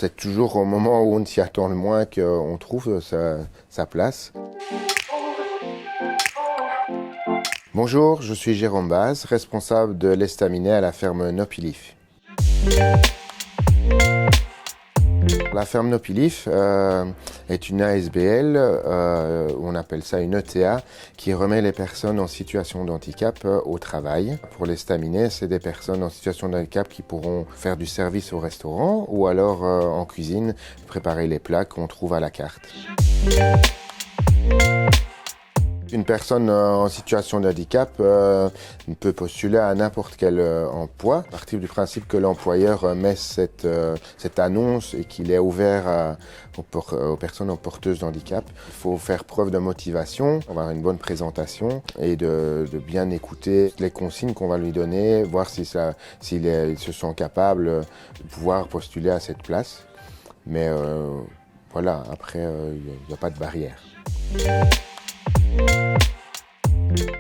C'est toujours au moment où on s'y attend le moins qu'on trouve sa place. Bonjour, je suis Jérôme Baz, responsable de l'estaminet à la ferme Nopilif. La ferme Nopilif est une ASBL, on appelle ça une ETA, qui remet les personnes en situation de handicap au travail. Pour l'estaminet, c'est des personnes en situation de handicap qui pourront faire du service au restaurant ou alors en cuisine, préparer les plats qu'on trouve à la carte. Une personne en situation de handicap peut postuler à n'importe quel emploi, à partir du principe que l'employeur met cette annonce et qu'il est ouvert aux personnes porteuses de handicap. Il faut faire preuve de motivation, avoir une bonne présentation et de bien écouter les consignes qu'on va lui donner, voir s'il se sent capable de pouvoir postuler à cette place. Mais voilà, après, il n'y a pas de barrière.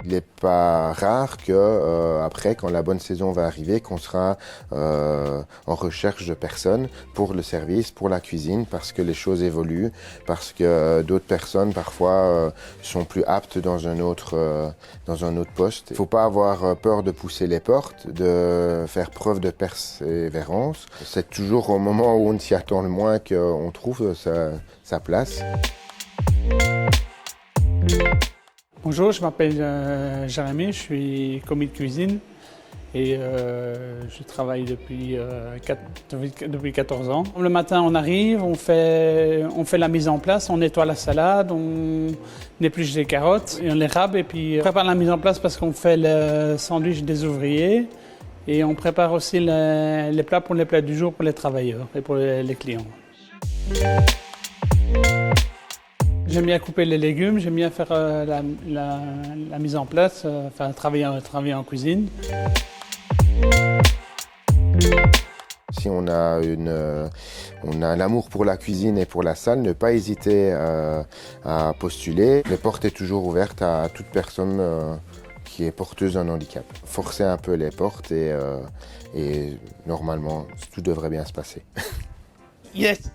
Il n'est pas rare que, après, quand la bonne saison va arriver, qu'on sera en recherche de personnes pour le service, pour la cuisine, parce que les choses évoluent, parce que d'autres personnes, parfois, sont plus aptes dans un autre poste. Il ne faut pas avoir peur de pousser les portes, de faire preuve de persévérance. C'est toujours au moment où on s'y attend le moins qu'on trouve sa place. Bonjour, je m'appelle Jérémy, je suis commis de cuisine et je travaille depuis 14 ans. Le matin, on arrive, on fait la mise en place, on nettoie la salade, on épluche les carottes et on les râpe et puis on prépare la mise en place parce qu'on fait le sandwich des ouvriers et on prépare aussi les plats pour les plats du jour pour les travailleurs et pour les clients. J'aime bien couper les légumes, j'aime bien faire la mise en place, travailler en cuisine. Si on a un amour pour la cuisine et pour la salle, ne pas hésiter à postuler. Les portes sont toujours ouvertes à toute personne qui est porteuse d'un handicap. Forcez un peu les portes et normalement tout devrait bien se passer. Yes!